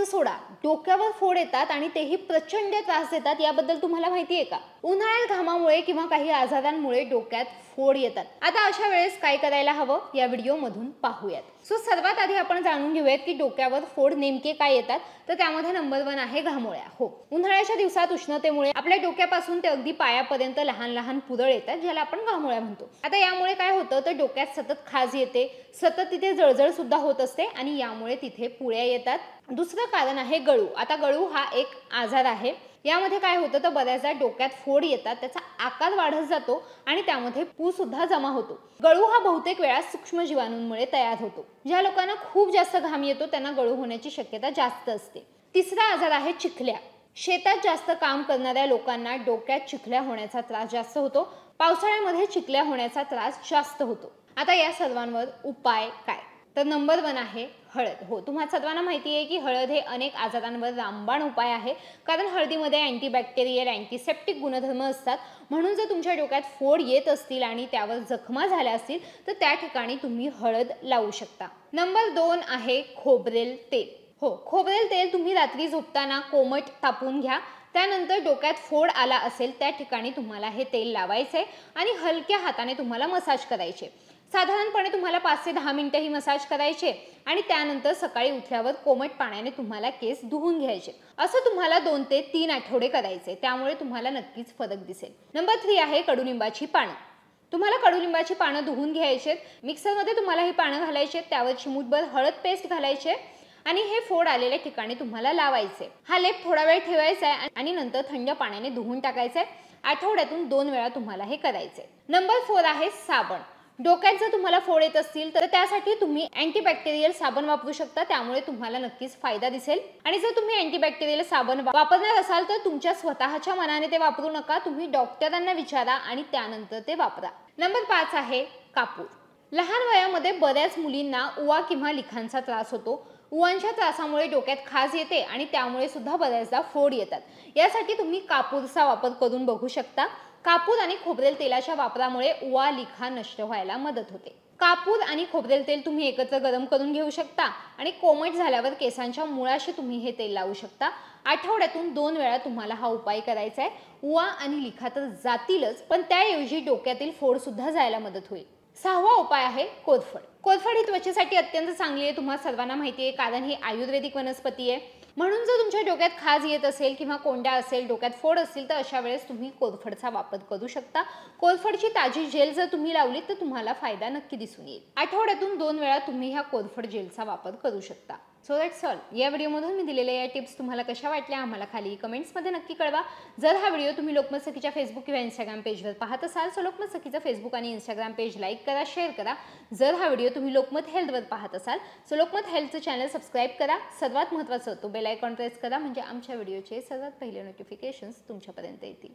सोडा, डोक्यावर फोड येतात आणि तेही प्रचंड त्रास देतात, याबद्दल तुम्हाला माहिती आहे का? उन्हाळ्यात घामामुळे किंवा काही आजारांमुळे डोक्यात फोड येतात. आता अशा वेळेस काय करायला हवं या व्हिडिओमधून पाहूयात. सर्वात आधी आपण जाणून घेऊयात की डोक्यावर फोड नेमके काय येतात. तर त्यामध्ये नंबर 1 आहे घामोळ्या. हो, उन्हाळ्याच्या दिवसात उष्णतेमुळे आपल्या डोक्यापासून ते अगदी पायापर्यंत लहान लहान पुरळ येतात, ज्याला आपण घामोळ्या म्हणतो. आता यामुळे काय होतं तर डोक्यात सतत खाज येते, सतत तिथे जळजळ सुद्धा होत असते आणि यामुळे तिथे पुळ्या येतात. दुसरं कारण आहे गळू. आता गळू हा एक आजार आहे. यामध्ये काय होतं तर बऱ्याचदा डोक्यात फोड येतात, त्याचा आकार वाढत जातो आणि त्यामध्ये पू सुद्धा जमा होतो. गळू हा बहुतेक वेळा सूक्ष्म जीवाणूंमुळे तयार होतो. ज्या लोकांना खूप जास्त घाम येतो त्यांना गळू होण्याची शक्यता जास्त असते. तिसरा आजार आहे चिखल्या. शेतात जास्त काम करणाऱ्या लोकांना डोक्यात चिखल्या होण्याचा त्रास जास्त होतो. पावसाळ्यामध्ये चिखल्या होण्याचा त्रास जास्त होतो. आता या सर्वांवर उपाय काय? तर नंबर 1 आहे हळद. हो, तुम्हा सर्वांना माहिती आहे की हळद हे अनेक आजारांवर रामबाण उपाय आहे, कारण हळदीमध्ये अँटीबॅक्टेरियल, अँटीसेप्टिक गुणधर्म असतात. म्हणून जर तुमच्या डोक्यात फोड येत असतील आणि त्यावर जखमा झाल्या असतील तर त्या ठिकाणी तुम्ही हळद लावू शकता. नंबर 2 आहे खोबरेल तेल. हो, खोबरेल तेल तुम्ही रात्री झोपताना कोमट तापून घ्या. त्यानंतर डोक्यात फोड आला असेल त्या ठिकाणी तुम्हाला हे तेल लावायचे आणि हलक्या हाताने तुम्हाला मसाज करायचे. साधारणपणे तुम्हाला 5 ते 10 मिनिटं ही मसाज करायचे आणि त्यानंतर सकाळी उठल्यावर कोमट पाण्याने तुम्हाला केस धुवून घ्यायचे. असं तुम्हाला 2 ते 3 आठवडे करायचे, त्यामुळे तुम्हाला नक्कीच फरक दिसेल. नंबर 3 आहे कडुलिंबाची पानं. तुम्हाला कडुलिंबाची पानं धुवून घ्यायचे, मिक्सरमध्ये तुम्हाला ही पानं घालायचे, त्यावर चिमूटभर हळद पेस्ट घालायचे आणि हे फोड आलेल्या ठिकाणी तुम्हाला लावायचे. हा लेप थोडा वेळ ठेवायचा आहे आणि नंतर थंड पाण्याने धुवून टाकायचे. आठवड्यातून 2 वेळा तुम्हाला हे करायचे. नंबर 4 आहे साबण. डोक्यात जर तुम्हाला फोड येत असतील तर त्यासाठी तुम्ही अँटीबॅक्टेरियल साबण वापरू शकता, त्यामुळे तुम्हाला नक्कीच फायदा दिसेल. आणि जर तुम्ही अँटीबॅक्टेरियल साबण वापरणार असाल तर तुमच्या स्वतःच्या मनाने ते वापरू नका, तुम्ही डॉक्टरांना विचारा आणि त्यानंतर ते वापरा. नंबर 5 आहे कापूर. लहान वयामध्ये बऱ्याच मुलींना उवा किंवा लिखांचा त्रास होतो. उवांच्या त्रासामुळे डोक्यात खाज येते आणि त्यामुळे सुद्धा बऱ्याचदा फोड येतात. यासाठी तुम्ही कापूरचा वापर करून बघू शकता. कापूर आणि खोबरेल तेलाच्या वापरामुळे उवा लिखा नष्ट व्हायला मदत होते. कापूर आणि खोबरेल तेल तुम्ही एकत्र गरम करून घेऊ शकता आणि कोमट झाल्यावर केसांच्या मुळाशी तुम्ही हे तेल लावू शकता. आठवड्यातून 2 वेळा तुम्हाला हा उपाय करायचा आहे. उवा आणि लिखा तर जातीलच, पण त्याऐवजी डोक्यातील फोड सुद्धा जायला मदत होईल. 6वा उपाय आहे कोरफड. कोरफड ही त्वचेसाठी अत्यंत चांगली आहे, तुम्हाला सर्वांना माहिती आहे, कारण ही आयुर्वेदिक वनस्पती आहे. म्हणून जर तुमच्या डोक्यात खाज येत असेल किंवा कोंड्या असेल, डोक्यात फोड असतील तर अशा वेळेस तुम्ही कोरफडचा वापर करू शकता. कोरफडची ताजी जेल जर तुम्ही लावली तर तुम्हाला फायदा नक्की दिसून येईल. आठवड्यातून 2 वेळा तुम्ही ह्या कोरफड जेलचा वापर करू शकता. So that's all. या व्हिडिओमधून मी दिलेल्या या टिप्स तुम्हाला कशा वाटल्या आम्हाला खाली कमेंट्समध्ये नक्की कळवा. जर हा व्हिडिओ तुम्ही लोकमत सखीच्या फेसबुक किंवा इंस्टाग्राम पेजवर पाहत असाल तर लोकमत सखीचं फेसबुक आणि इंस्टाग्राम पेज लाईक करा, शेअर करा. जर हा व्हिडिओ तुम्ही लोकमत हेल्थवर पाहत असाल तर लोकमत हेल्थचं चॅनल सबस्क्राईब करा. सर्वात महत्त्वाचं तो बेल आयकॉन प्रेस करा, म्हणजे आमच्या व्हिडिओचे सर्वात पहिले नोटिफिकेशन्स तुमच्यापर्यंत येतील.